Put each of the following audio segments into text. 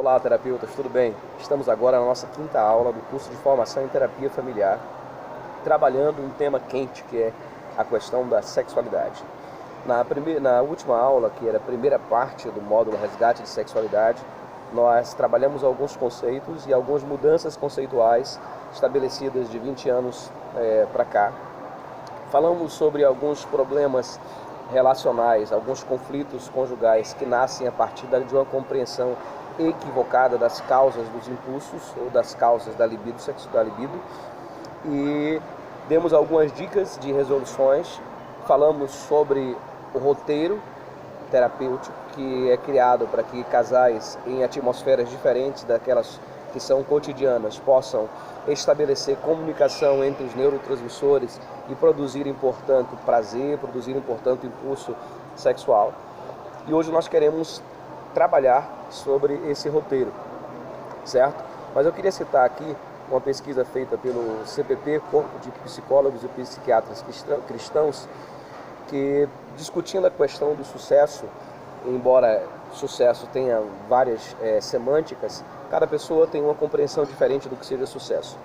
Olá, terapeutas, tudo bem? Estamos agora na nossa quinta aula do curso de formação em terapia familiar, trabalhando um tema quente que é a questão da sexualidade. Na última aula, que era a primeira parte do módulo Resgate de Sexualidade, nós trabalhamos alguns conceitos e algumas mudanças conceituais estabelecidas de 20 anos para cá. Falamos sobre alguns problemas relacionais, alguns conflitos conjugais que nascem a partir de uma compreensão equivocada das causas dos impulsos ou das causas da libido sexual, e demos algumas dicas de resoluções. Falamos sobre o roteiro terapêutico que é criado para que casais em atmosferas diferentes daquelas que são cotidianas possam estabelecer comunicação entre os neurotransmissores e produzirem, portanto, prazer, produzirem, portanto, impulso sexual. E hoje nós queremos trabalhar sobre esse roteiro, certo? Mas eu queria citar aqui uma pesquisa feita pelo CPP, Corpo de Psicólogos e Psiquiatras Cristãos, que, discutindo a questão do sucesso, embora sucesso tenha várias semânticas, cada pessoa tem uma compreensão diferente do que seja sucesso.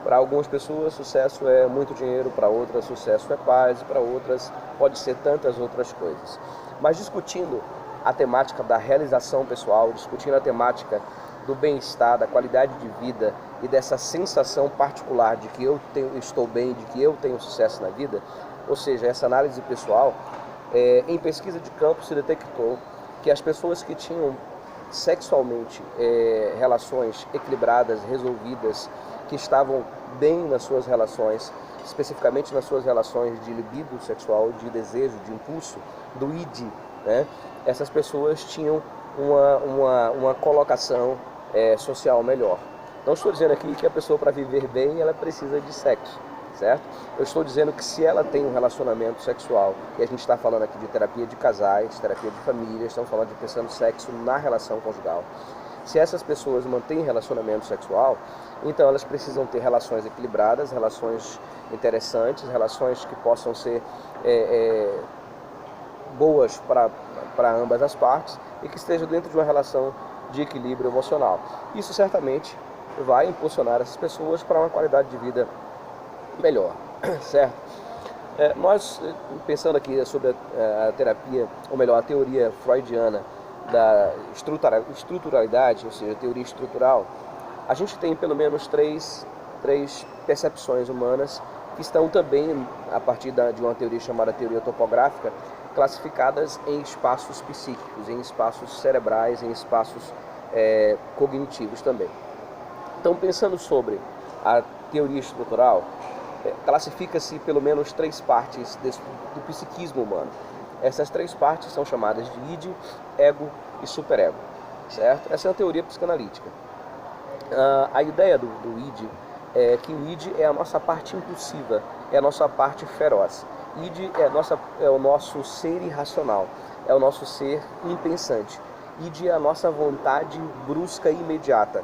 Para algumas pessoas, sucesso é muito dinheiro, para outras, sucesso é paz, para outras, pode ser tantas outras coisas. Mas discutindo a temática da realização pessoal, discutindo a temática do bem-estar, da qualidade de vida e dessa sensação particular de que estou bem, de que eu tenho sucesso na vida, ou seja, essa análise pessoal, em pesquisa de campo se detectou que as pessoas que tinham sexualmente relações equilibradas, resolvidas, que estavam bem nas suas relações, especificamente nas suas relações de libido sexual, de desejo, de impulso, do id, né? Essas pessoas tinham uma colocação social melhor. Não estou dizendo aqui que a pessoa, para viver bem, ela precisa de sexo, certo? Eu estou dizendo que se ela tem um relacionamento sexual, e a gente está falando aqui de terapia de casais, terapia de família, estamos falando de pensando sexo na relação conjugal. Se essas pessoas mantêm relacionamento sexual, então elas precisam ter relações equilibradas, relações interessantes, relações que possam ser boas para ambas as partes e que estejam dentro de uma relação de equilíbrio emocional. Isso certamente vai impulsionar essas pessoas para uma qualidade de vida melhor, certo? Nós, pensando aqui sobre a terapia, ou melhor, a teoria freudiana da estruturalidade, ou seja, a teoria estrutural, a gente tem pelo menos três percepções humanas que estão também, a partir de uma teoria chamada teoria topográfica, classificadas em espaços psíquicos, em espaços cerebrais, em espaços cognitivos também. Então, pensando sobre a teoria estrutural, classifica-se pelo menos três partes do psiquismo humano. Essas três partes são chamadas de id, ego e superego, certo? Essa é uma teoria psicanalítica. A ideia do id é que o id é a nossa parte impulsiva, é a nossa parte feroz. Id é o nosso ser irracional, é o nosso ser impensante. Id é a nossa vontade brusca e imediata,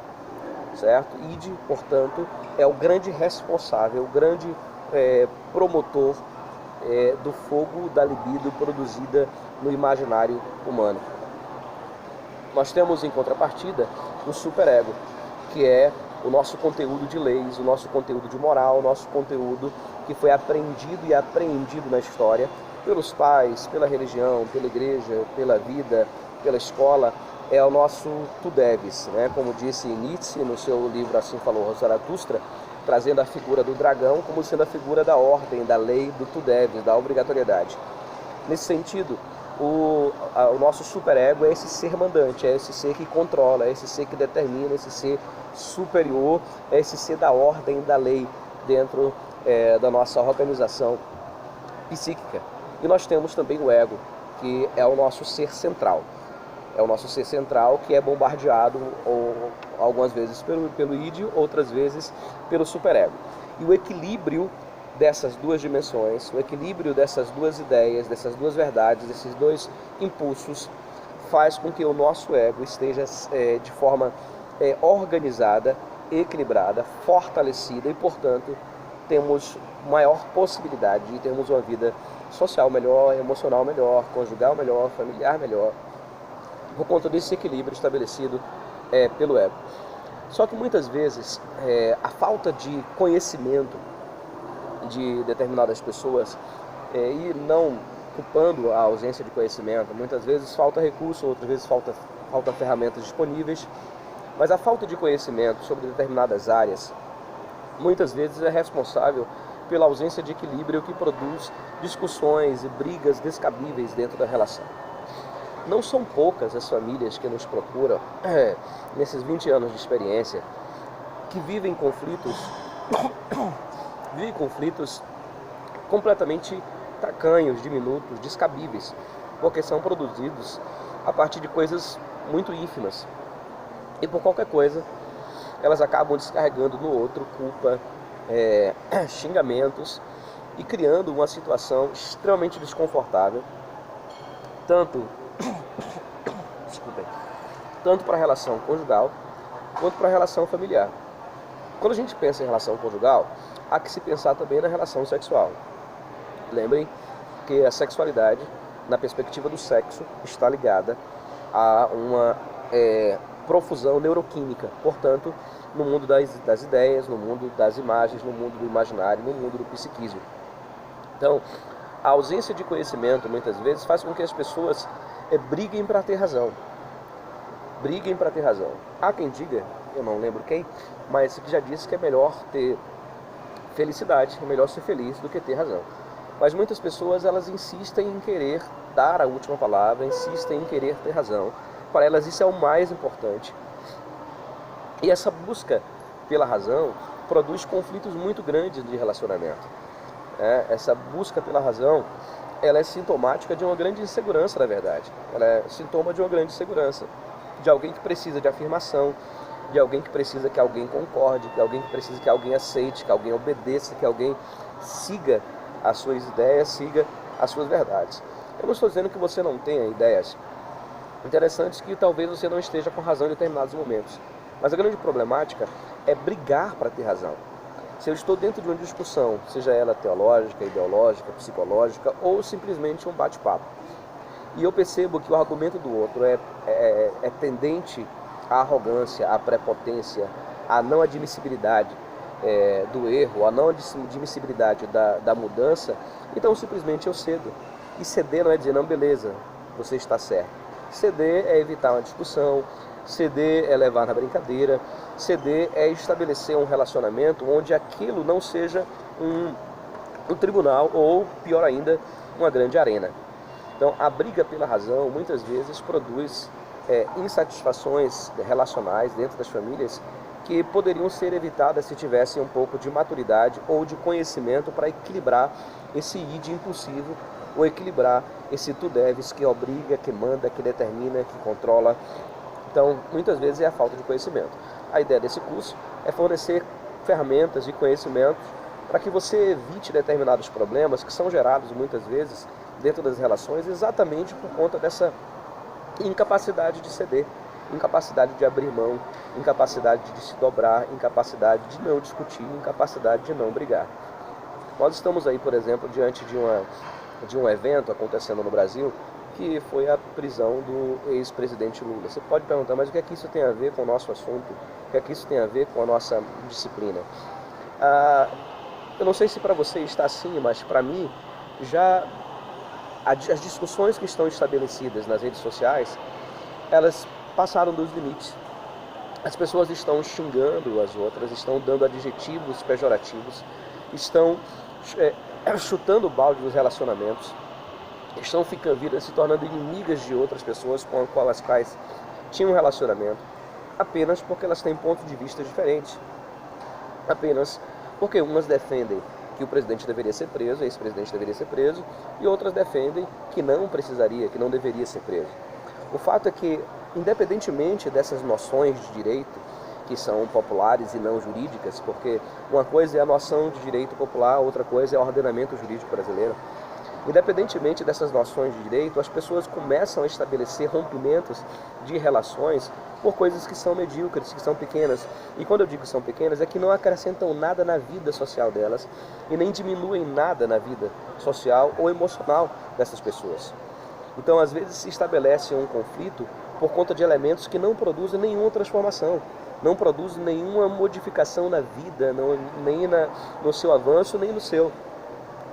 certo? Id, portanto, é o grande responsável, o grande promotor do fogo da libido produzida no imaginário humano. Nós temos, em contrapartida, o superego, que é o nosso conteúdo de leis, o nosso conteúdo de moral, o nosso conteúdo que foi aprendido e apreendido na história pelos pais, pela religião, pela igreja, pela vida, pela escola. É o nosso tu deves, né? Como disse Nietzsche no seu livro Assim Falou Zaratustra, trazendo a figura do dragão como sendo a figura da ordem, da lei, do tu deves, da obrigatoriedade. Nesse sentido, o nosso superego é esse ser mandante, é esse ser que controla, é esse ser que determina, é esse ser superior, é esse ser da ordem, da lei dentro da nossa organização psíquica. E nós temos também o ego, que é o nosso ser central. É o nosso ser central que é bombardeado algumas vezes pelo id, outras vezes pelo superego. E o equilíbrio dessas duas dimensões, o equilíbrio dessas duas ideias, dessas duas verdades, desses dois impulsos, faz com que o nosso ego esteja de forma organizada, equilibrada, fortalecida e, portanto, temos maior possibilidade de termos uma vida social melhor, emocional melhor, conjugal melhor, familiar melhor, por conta desse equilíbrio estabelecido pelo ego. Só que muitas vezes a falta de conhecimento de determinadas pessoas, e não culpando a ausência de conhecimento, muitas vezes falta recurso, outras vezes falta ferramentas disponíveis, mas a falta de conhecimento sobre determinadas áreas muitas vezes é responsável pela ausência de equilíbrio que produz discussões e brigas descabíveis dentro da relação. Não são poucas as famílias que nos procuram nesses 20 anos de experiência que vivem conflitos completamente tacanhos, diminutos, descabíveis, porque são produzidos a partir de coisas muito ínfimas. E por qualquer coisa, elas acabam descarregando no outro culpa, xingamentos e criando uma situação extremamente desconfortável, tanto para a relação conjugal quanto para a relação familiar. Quando a gente pensa em relação conjugal, há que se pensar também na relação sexual. Lembrem que a sexualidade, na perspectiva do sexo, está ligada a uma profusão neuroquímica, portanto, no mundo das ideias, no mundo das imagens, no mundo do imaginário, no mundo do psiquismo. Então, a ausência de conhecimento, muitas vezes, faz com que as pessoas briguem para ter razão. Briguem para ter razão. Há quem diga, eu não lembro quem, mas que já disse que é melhor ter felicidade, é melhor ser feliz do que ter razão. Mas muitas pessoas, elas insistem em querer dar a última palavra, insistem em querer ter razão. Para elas isso é o mais importante. E essa busca pela razão produz conflitos muito grandes de relacionamento. Essa busca pela razão, ela é sintomática de uma grande insegurança, na verdade. Ela é sintoma de uma grande insegurança. De alguém que precisa de afirmação, de alguém que precisa que alguém concorde, de alguém que precisa que alguém aceite, que alguém obedeça, que alguém siga as suas ideias, siga as suas verdades. Eu não estou dizendo que você não tenha ideias interessantes, que talvez você não esteja com razão em determinados momentos. Mas a grande problemática é brigar para ter razão. Se eu estou dentro de uma discussão, seja ela teológica, ideológica, psicológica ou simplesmente um bate-papo, e eu percebo que o argumento do outro é tendente à arrogância, à prepotência, à não admissibilidade do erro, à não admissibilidade da mudança, então simplesmente eu cedo. E ceder não é dizer, não, beleza, você está certo. Ceder é evitar uma discussão, ceder é levar na brincadeira, ceder é estabelecer um relacionamento onde aquilo não seja um tribunal ou, pior ainda, uma grande arena. Então, a briga pela razão, muitas vezes, produz insatisfações relacionais dentro das famílias que poderiam ser evitadas se tivessem um pouco de maturidade ou de conhecimento para equilibrar esse id impulsivo, ou equilibrar esse tu deves que obriga, que manda, que determina, que controla. Então, muitas vezes é a falta de conhecimento. A ideia desse curso é fornecer ferramentas e conhecimentos para que você evite determinados problemas que são gerados muitas vezes dentro das relações exatamente por conta dessa incapacidade de ceder, incapacidade de abrir mão, incapacidade de se dobrar, incapacidade de não discutir, incapacidade de não brigar. Nós estamos aí, por exemplo, diante de um evento acontecendo no Brasil, que foi a prisão do ex-presidente Lula. Você pode perguntar, mas o que é que isso tem a ver com o nosso assunto? O que é que isso tem a ver com a nossa disciplina? Eu não sei se para você está assim, mas para mim, já as discussões que estão estabelecidas nas redes sociais, elas passaram dos limites. As pessoas estão xingando as outras, estão dando adjetivos pejorativos, estão chutando o balde dos relacionamentos, estão se tornando inimigas de outras pessoas com as quais tinham um relacionamento, apenas porque elas têm pontos de vista diferentes. Apenas porque umas defendem que o presidente deveria ser preso, o ex-presidente deveria ser preso, e outras defendem que não precisaria, que não deveria ser preso. O fato é que, independentemente dessas noções de direito, que são populares e não jurídicas, porque uma coisa é a noção de direito popular, outra coisa é o ordenamento jurídico brasileiro. Independentemente dessas noções de direito, as pessoas começam a estabelecer rompimentos de relações por coisas que são medíocres, que são pequenas. E quando eu digo que são pequenas, é que não acrescentam nada na vida social delas e nem diminuem nada na vida social ou emocional dessas pessoas. Então, às vezes, se estabelece um conflito por conta de elementos que não produzem nenhuma transformação, não produzem nenhuma modificação na vida, nem no seu avanço, nem no seu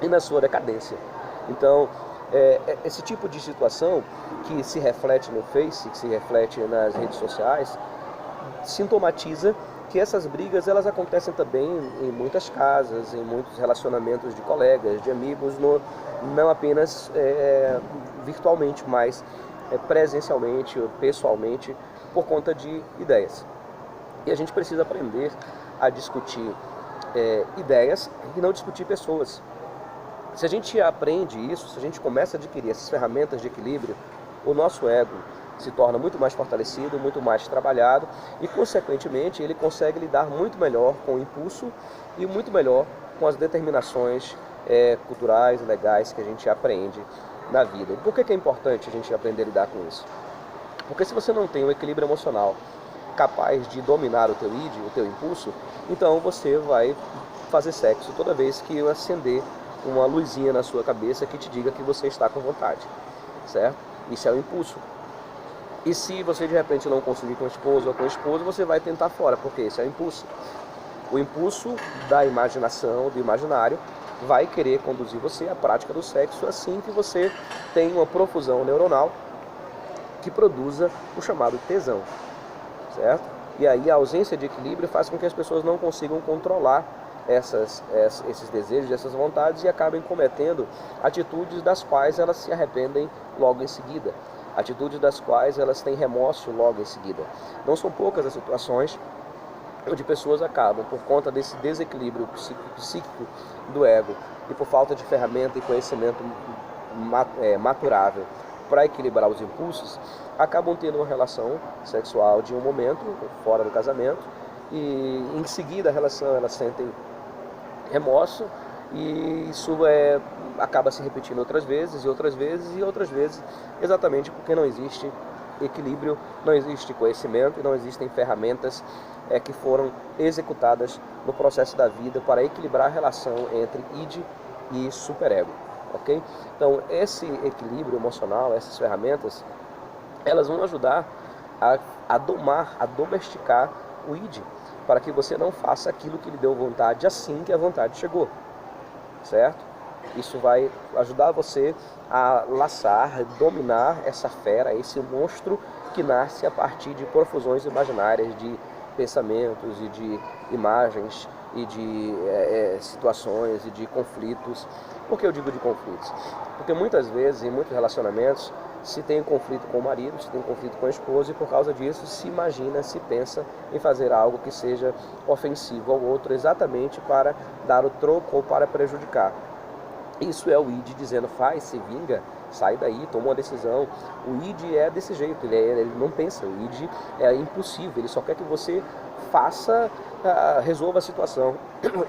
e na sua decadência. Então, esse tipo de situação que se reflete no Face, que se reflete nas redes sociais, sintomatiza que essas brigas elas acontecem também em muitas casas, em muitos relacionamentos de colegas, de amigos, não apenas virtualmente, mas presencialmente, pessoalmente, por conta de ideias. E a gente precisa aprender a discutir ideias e não discutir pessoas. Se a gente aprende isso, se a gente começa a adquirir essas ferramentas de equilíbrio, o nosso ego se torna muito mais fortalecido, muito mais trabalhado e, consequentemente, ele consegue lidar muito melhor com o impulso e muito melhor com as determinações culturais e legais que a gente aprende na vida. E por que é importante a gente aprender a lidar com isso? Porque se você não tem um equilíbrio emocional capaz de dominar o teu id, o teu impulso, então você vai fazer sexo toda vez que acender uma luzinha na sua cabeça que te diga que você está com vontade, certo? Isso é o impulso. E se você de repente não conseguir com a esposa ou com o esposo, você vai tentar fora, porque esse é o impulso. O impulso da imaginação, do imaginário, vai querer conduzir você à prática do sexo assim que você tem uma profusão neuronal que produza o chamado tesão, certo? E aí a ausência de equilíbrio faz com que as pessoas não consigam controlar esses desejos, essas vontades e acabem cometendo atitudes das quais elas se arrependem logo em seguida, atitudes das quais elas têm remorso logo em seguida. Não são poucas as situações onde pessoas acabam, por conta desse desequilíbrio psíquico do ego e por falta de ferramenta e conhecimento maturável para equilibrar os impulsos, acabam tendo uma relação sexual de um momento, fora do casamento, e em seguida a relação elas sentem remorso e isso acaba se repetindo outras vezes, exatamente porque não existe equilíbrio, não existe conhecimento e não existem ferramentas que foram executadas no processo da vida para equilibrar a relação entre id e superego, ok? Então esse equilíbrio emocional, essas ferramentas, elas vão ajudar a domar, a domesticar o id, para que você não faça aquilo que lhe deu vontade assim que a vontade chegou, certo? Isso vai ajudar você a laçar, dominar essa fera, esse monstro que nasce a partir de profusões imaginárias de pensamentos e de imagens e de situações e de conflitos. Por que eu digo de conflitos? Porque muitas vezes, em muitos relacionamentos, se tem conflito com o marido, se tem conflito com a esposa e por causa disso se imagina, se pensa em fazer algo que seja ofensivo ao outro exatamente para dar o troco ou para prejudicar. Isso é o id dizendo faz, se vinga, sai daí, toma uma decisão. O id é desse jeito, ele não pensa, o id é impulsivo, ele só quer que você faça, resolva a situação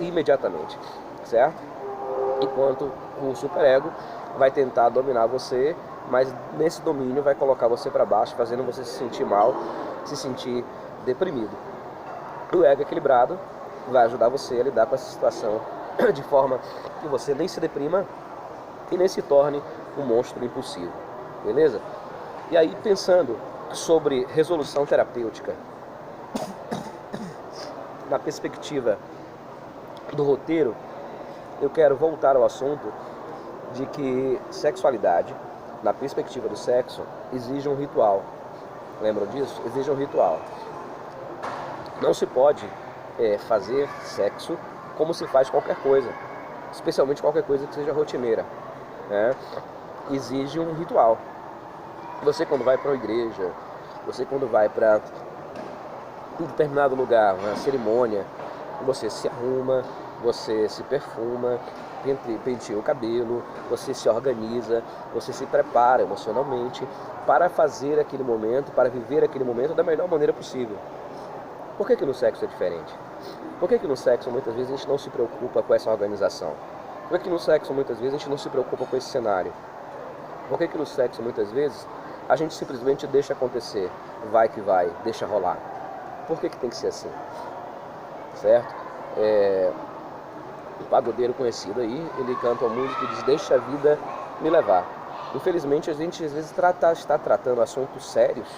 imediatamente, certo? Enquanto o superego vai tentar dominar você, mas nesse domínio vai colocar você para baixo, fazendo você se sentir mal, se sentir deprimido. O ego equilibrado vai ajudar você a lidar com essa situação de forma que você nem se deprima e nem se torne um monstro impulsivo, beleza? E aí, pensando sobre resolução terapêutica, na perspectiva do roteiro, eu quero voltar ao assunto de que sexualidade, na perspectiva do sexo, exige um ritual. Lembram disso? Exige um ritual. Não se pode fazer sexo como se faz qualquer coisa, especialmente qualquer coisa que seja rotineira, né? Exige um ritual. Você quando vai para uma igreja, você quando vai para um determinado lugar, uma cerimônia, você se arruma, você se perfuma, penteia o cabelo, você se organiza, você se prepara emocionalmente para fazer aquele momento, para viver aquele momento da melhor maneira possível. Por que no sexo é diferente? Por que no sexo muitas vezes a gente não se preocupa com essa organização? Por que no sexo muitas vezes a gente não se preocupa com esse cenário? Por que no sexo muitas vezes a gente simplesmente deixa acontecer, vai que vai, deixa rolar? Por que tem que ser assim? Certo? Um pagodeiro conhecido aí, ele canta uma música e diz: deixa a vida me levar. Infelizmente a gente às vezes está tratando assuntos sérios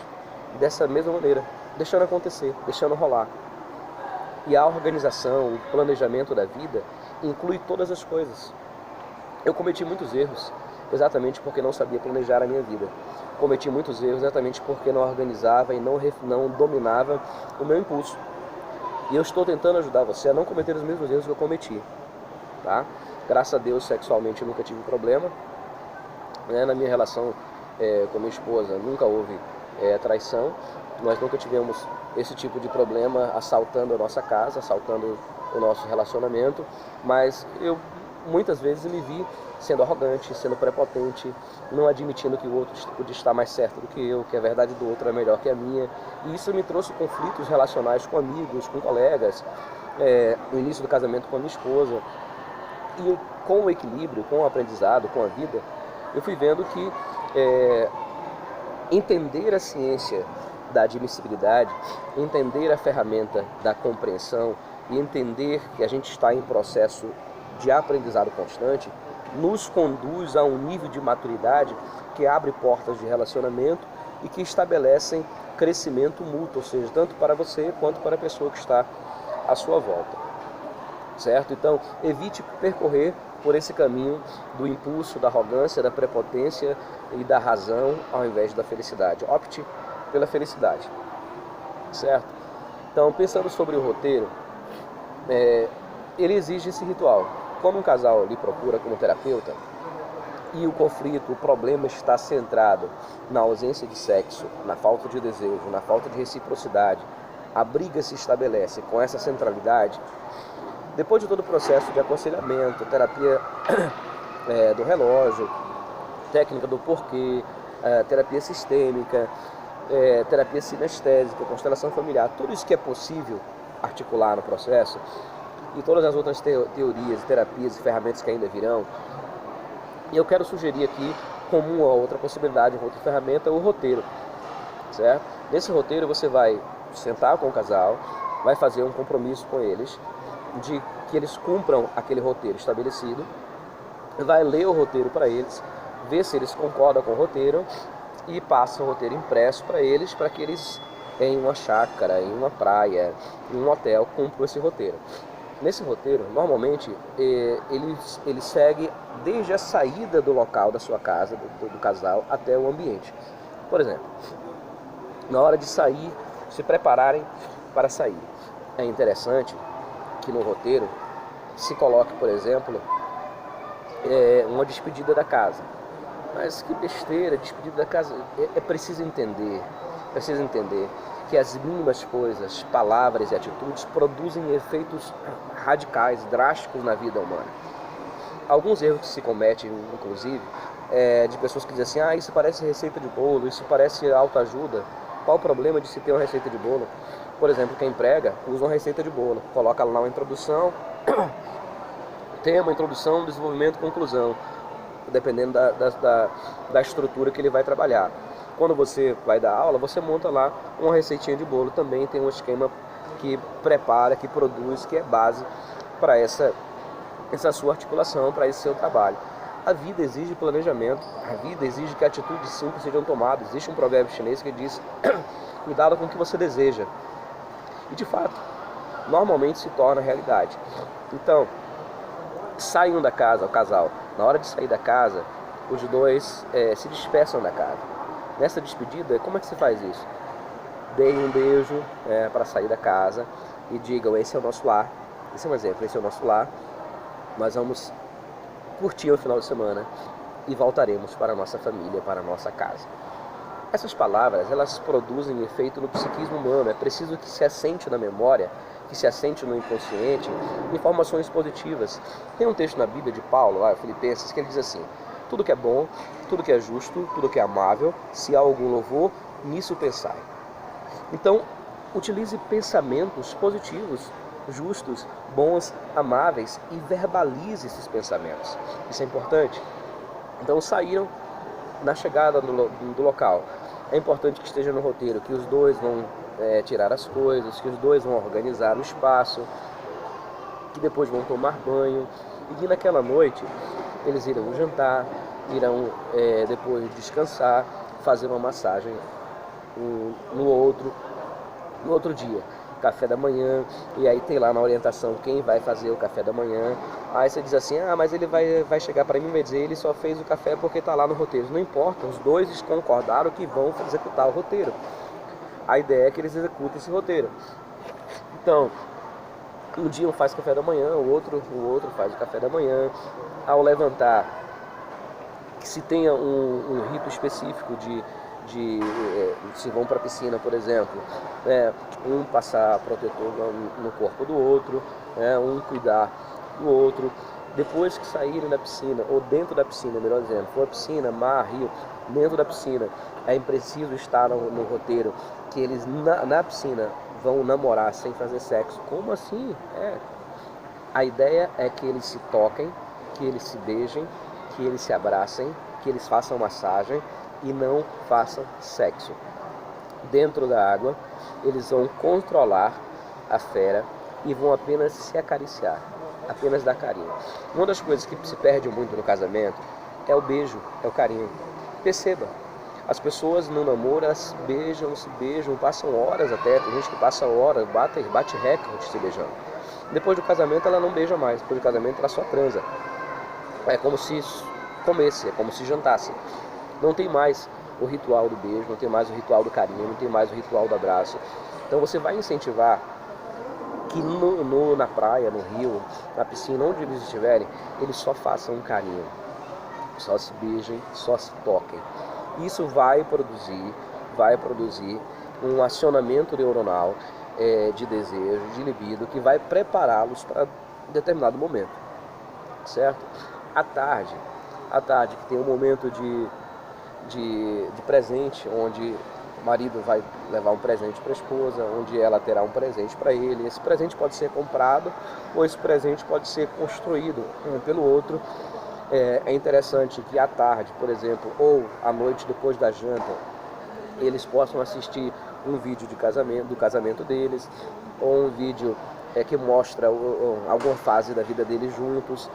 dessa mesma maneira, deixando acontecer, deixando rolar. E a organização, o planejamento da vida inclui todas as coisas. Eu cometi muitos erros exatamente porque não sabia planejar a minha vida. Cometi muitos erros exatamente porque não organizava e não dominava o meu impulso. E eu estou tentando ajudar você a não cometer os mesmos erros que eu cometi. Tá? Graças a Deus, sexualmente eu nunca tive problema. Na minha relação com minha esposa nunca houve traição. Nós nunca tivemos esse tipo de problema assaltando a nossa casa, assaltando o nosso relacionamento. Mas eu muitas vezes me vi sendo arrogante, sendo prepotente, não admitindo que o outro podia estar mais certo do que eu, que a verdade do outro é melhor que a minha. E isso me trouxe conflitos relacionais com amigos, com colegas, no início do casamento com a minha esposa. E com o equilíbrio, com o aprendizado, com a vida, eu fui vendo que entender a ciência da admissibilidade, entender a ferramenta da compreensão e entender que a gente está em processo de aprendizado constante, nos conduz a um nível de maturidade que abre portas de relacionamento e que estabelecem crescimento mútuo, ou seja, tanto para você quanto para a pessoa que está à sua volta. Certo? Então, evite percorrer por esse caminho do impulso, da arrogância, da prepotência e da razão ao invés da felicidade. Opte pela felicidade. Certo? Então, pensando sobre o roteiro, ele exige esse ritual. Quando um casal lhe procura como terapeuta e o conflito, o problema está centrado na ausência de sexo, na falta de desejo, na falta de reciprocidade, a briga se estabelece com essa centralidade. Depois de todo o processo de aconselhamento, terapia do relógio, técnica do porquê, terapia sistêmica, terapia sinestésica, constelação familiar, tudo isso que é possível articular no processo, e todas as outras teorias, terapias e ferramentas que ainda virão, eu quero sugerir aqui, como uma outra possibilidade, uma outra ferramenta, o roteiro. Certo? Nesse roteiro você vai sentar com o casal, vai fazer um compromisso com eles, de que eles cumpram aquele roteiro estabelecido, vai ler o roteiro para eles, ver se eles concordam com o roteiro e passa o roteiro impresso para eles, para que eles, em uma chácara, em uma praia, em um hotel, cumpram esse roteiro. Nesse roteiro, normalmente, ele segue desde a saída do local da sua casa, do casal, até o ambiente. Por exemplo, na hora de sair, se prepararem para sair. É interessante que no roteiro se coloque, por exemplo, uma despedida da casa. Mas que besteira, despedida da casa. É preciso entender que as mínimas coisas, palavras e atitudes produzem efeitos radicais, drásticos na vida humana. Alguns erros que se cometem, inclusive, de pessoas que dizem assim, isso parece receita de bolo, isso parece autoajuda. Qual o problema de se ter uma receita de bolo? Por exemplo, quem prega usa uma receita de bolo, coloca lá uma introdução, tema, introdução, desenvolvimento, conclusão, dependendo da estrutura que ele vai trabalhar. Quando você vai dar aula, você monta lá uma receitinha de bolo, também tem um esquema que prepara, que produz, que é base para essa sua articulação, para esse seu trabalho. A vida exige planejamento, a vida exige que atitudes simples sejam tomadas. Existe um provérbio chinês que diz, cuidado com o que você deseja. E de fato, normalmente se torna realidade. Então, saiam da casa, o casal. Na hora de sair da casa, os dois se despeçam da casa. Nessa despedida, como é que se faz isso? Deem um beijo para sair da casa e digam, esse é o nosso lar. Esse é um exemplo, esse é o nosso lar. Nós vamos curtir o final de semana e voltaremos para a nossa família, para a nossa casa. Essas palavras, elas produzem efeito no psiquismo humano. É preciso que se assente na memória, que se assente no inconsciente, informações positivas. Tem um texto na Bíblia de Paulo, lá, Filipenses, que ele diz assim, tudo que é bom, tudo que é justo, tudo que é amável, se há algum louvor, nisso pensai. Então, utilize pensamentos positivos, justos, bons, amáveis e verbalize esses pensamentos. Isso é importante. Então, saíram na chegada do local. É importante que esteja no roteiro que os dois vão tirar as coisas, que os dois vão organizar o espaço, que depois vão tomar banho e que naquela noite eles irão jantar, irão depois descansar, fazer uma massagem no outro dia, café da manhã, e aí tem lá na orientação quem vai fazer o café da manhã. Aí você diz assim, mas ele vai chegar para mim e vai dizer, ele só fez o café porque está lá no roteiro. Não importa, os dois concordaram que vão executar o roteiro. A ideia é que eles executem esse roteiro. Então, um dia um faz café da manhã, o outro faz o café da manhã. Ao levantar, que se tenha um rito específico se vão para a piscina, por exemplo, um passar protetor no corpo do outro, um cuidar do outro. Depois que saírem da piscina, ou dentro da piscina, melhor dizendo, for piscina, mar, rio, dentro da piscina, é preciso estar no roteiro que eles na piscina vão namorar sem fazer sexo. Como assim? A ideia é que eles se toquem, que eles se beijem, que eles se abracem, que eles façam massagem e não façam sexo. Dentro da água, eles vão controlar a fera e vão apenas se acariciar, apenas dar carinho. Uma das coisas que se perde muito no casamento é o beijo, é o carinho. Perceba, as pessoas no namoro, elas se beijam, passam horas até, tem gente que passa horas, bate recorde se beijando. Depois do casamento ela não beija mais, depois do casamento ela só transa. É como se comesse, é como se jantasse. Não tem mais o ritual do beijo, não tem mais o ritual do carinho, não tem mais o ritual do abraço. Então você vai incentivar que na praia, no rio, na piscina, onde eles estiverem, eles só façam um carinho, só se beijem, só se toquem. Isso vai produzir um acionamento neuronal de desejo, de libido, que vai prepará-los para um determinado momento, certo? À tarde, que tem um momento de presente, onde o marido vai levar um presente para a esposa, onde ela terá um presente para ele. Esse presente pode ser comprado ou esse presente pode ser construído um pelo outro. É interessante que à tarde, por exemplo, ou à noite depois da janta, eles possam assistir um vídeo do casamento deles, ou um vídeo que mostra alguma fase da vida deles juntos.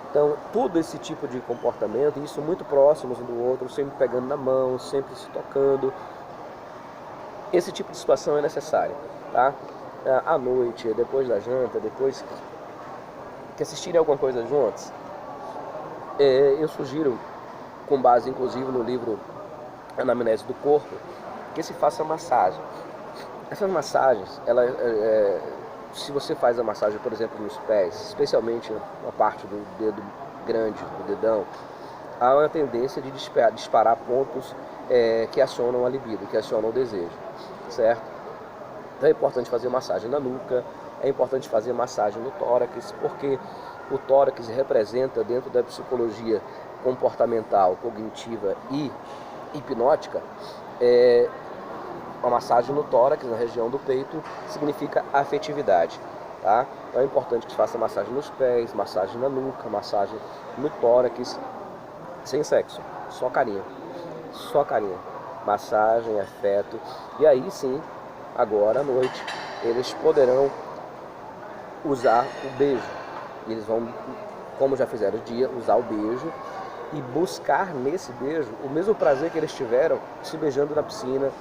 Então, todo esse tipo de comportamento, isso muito próximos um do outro, sempre pegando na mão, sempre se tocando. Esse tipo de situação é necessário, tá? À noite, depois da janta, depois que assistirem alguma coisa juntos, eu sugiro, com base inclusive no livro Anamnese do Corpo, que se faça massagem. Essas massagens, se você faz a massagem, por exemplo, nos pés, especialmente na parte do dedo grande, do dedão, há uma tendência de disparar pontos que acionam a libido, que acionam o desejo, certo? Então é importante fazer massagem na nuca, é importante fazer massagem no tórax, porque o tórax representa, dentro da psicologia comportamental, cognitiva e hipnótica, uma massagem no tórax, na região do peito, significa afetividade, tá? Então é importante que se faça massagem nos pés, massagem na nuca, massagem no tórax, sem sexo, só carinho, massagem, afeto. E aí sim, agora à noite, eles poderão usar o beijo. Eles vão, como já fizeram o dia, usar o beijo e buscar nesse beijo o mesmo prazer que eles tiveram se beijando na piscina,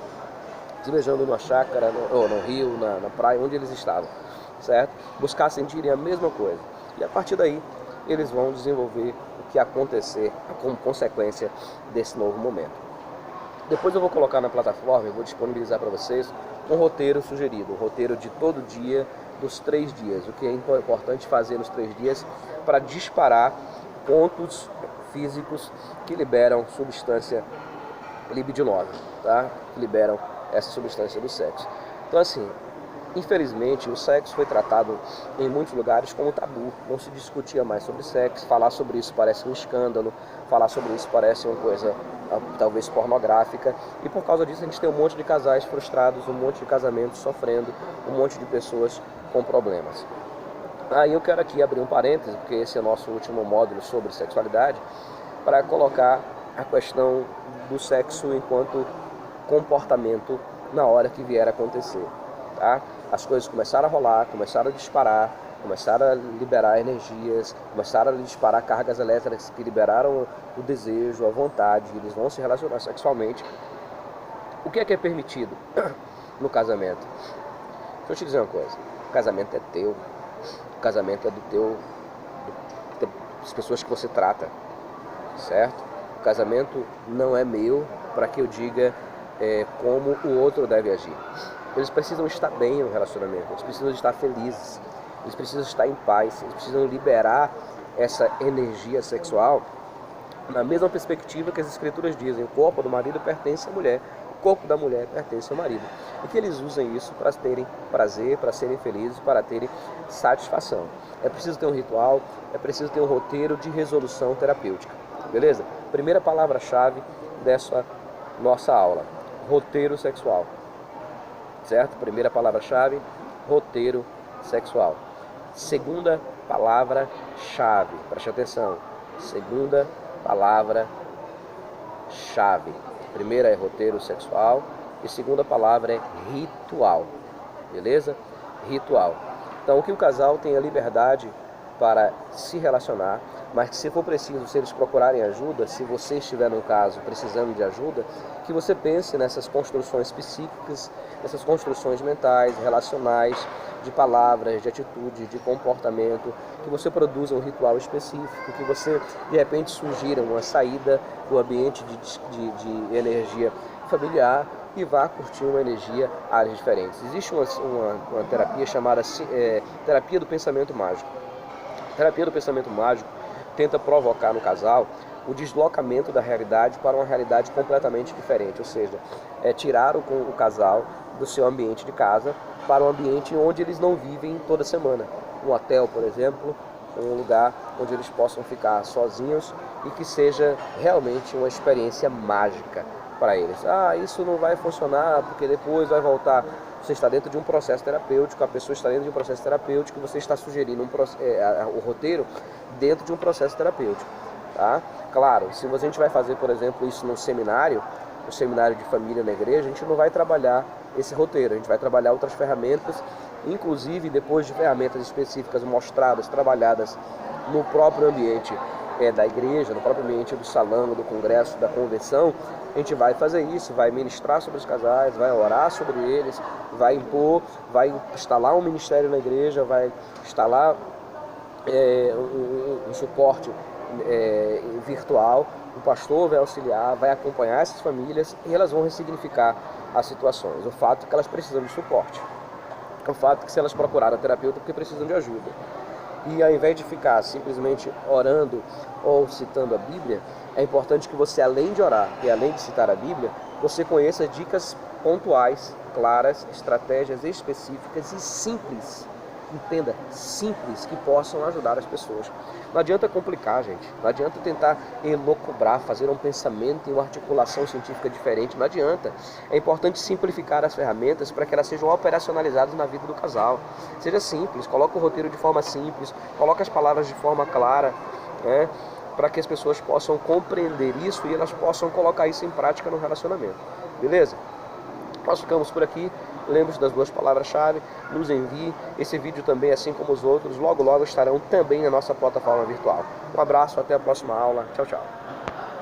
se beijando numa chácara, no rio, na praia, onde eles estavam, certo? Buscar sentirem a mesma coisa. E a partir daí, eles vão desenvolver o que acontecer como consequência desse novo momento. Depois eu vou colocar na plataforma, eu vou disponibilizar para vocês um roteiro sugerido, um roteiro de todo dia, dos 3 dias, o que é importante fazer nos 3 dias para disparar pontos físicos que liberam substância libidinosa, tá? Que liberam essa substância do sexo. Então assim, infelizmente o sexo foi tratado em muitos lugares como tabu, não se discutia mais sobre sexo, falar sobre isso parece um escândalo, falar sobre isso parece uma coisa talvez pornográfica, e por causa disso a gente tem um monte de casais frustrados, um monte de casamentos sofrendo, um monte de pessoas com problemas. Aí eu quero aqui abrir um parêntese, porque esse é o nosso último módulo sobre sexualidade, para colocar a questão do sexo enquanto comportamento na hora que vier a acontecer, tá? As coisas começaram a rolar, começaram a disparar, começaram a liberar energias, começaram a disparar cargas elétricas que liberaram o desejo, a vontade, eles vão se relacionar sexualmente. O que é permitido no casamento? Deixa eu te dizer uma coisa. O casamento é teu. O casamento é das pessoas que você trata, certo? O casamento não é meu para que eu diga como o outro deve agir. Eles precisam estar bem no relacionamento, eles precisam estar felizes, eles precisam estar em paz, eles precisam liberar essa energia sexual na mesma perspectiva que as escrituras dizem: o corpo do marido pertence à mulher, o corpo da mulher pertence ao marido. E que eles usem isso para terem prazer, para serem felizes, para terem satisfação. É preciso ter um ritual, é preciso ter um roteiro de resolução terapêutica, beleza? Primeira palavra-chave dessa nossa aula: roteiro sexual, certo? Primeira palavra-chave: roteiro sexual. Segunda palavra-chave, preste atenção, segunda palavra-chave. Primeira é roteiro sexual e segunda palavra é ritual, beleza? Ritual. Então, que o casal tenha liberdade para se relacionar, mas que, se for preciso, se eles procurarem ajuda, se você estiver no caso precisando de ajuda, que você pense nessas construções psíquicas, nessas construções mentais, relacionais, de palavras, de atitude, de comportamento, que você produza um ritual específico, que você, de repente, sugira uma saída do ambiente de energia familiar e vá curtir uma energia áreas diferentes. Existe uma terapia chamada terapia do pensamento mágico. A terapia do pensamento mágico tenta provocar no casal o deslocamento da realidade para uma realidade completamente diferente, ou seja, tirar o casal do seu ambiente de casa para um ambiente onde eles não vivem toda semana. Um hotel, por exemplo, um lugar onde eles possam ficar sozinhos e que seja realmente uma experiência mágica para eles. Isso não vai funcionar porque depois vai voltar. Você está dentro de um processo terapêutico, a pessoa está dentro de um processo terapêutico, você está sugerindo o roteiro dentro de um processo terapêutico. Tá? Claro, se a gente vai fazer, por exemplo, isso num seminário, um seminário de família na igreja, a gente não vai trabalhar esse roteiro, a gente vai trabalhar outras ferramentas, inclusive depois de ferramentas específicas mostradas, trabalhadas no próprio ambiente da igreja, no próprio ambiente do salão, do congresso, da convenção. A gente vai fazer isso, vai ministrar sobre os casais, vai orar sobre eles, vai impor, vai instalar um ministério na igreja, vai instalar um suporte virtual, o pastor vai auxiliar, vai acompanhar essas famílias e elas vão ressignificar as situações. O fato é que elas precisam de suporte, o fato é que se elas procuraram a terapeuta porque precisam de ajuda. E ao invés de ficar simplesmente orando ou citando a Bíblia, é importante que você, além de orar e além de citar a Bíblia, você conheça dicas pontuais, claras, estratégias específicas e simples, entenda, simples, que possam ajudar as pessoas. Não adianta complicar, gente. Não adianta tentar elocubrar, fazer um pensamento e uma articulação científica diferente. Não adianta. É importante simplificar as ferramentas para que elas sejam operacionalizadas na vida do casal. Seja simples, coloque o roteiro de forma simples, coloque as palavras de forma clara, né, para que as pessoas possam compreender isso e elas possam colocar isso em prática no relacionamento. Beleza? Nós ficamos por aqui. Lembre-se das duas palavras-chave, nos envie. Esse vídeo também, assim como os outros, logo estarão também na nossa plataforma virtual. Um abraço, até a próxima aula. Tchau, tchau.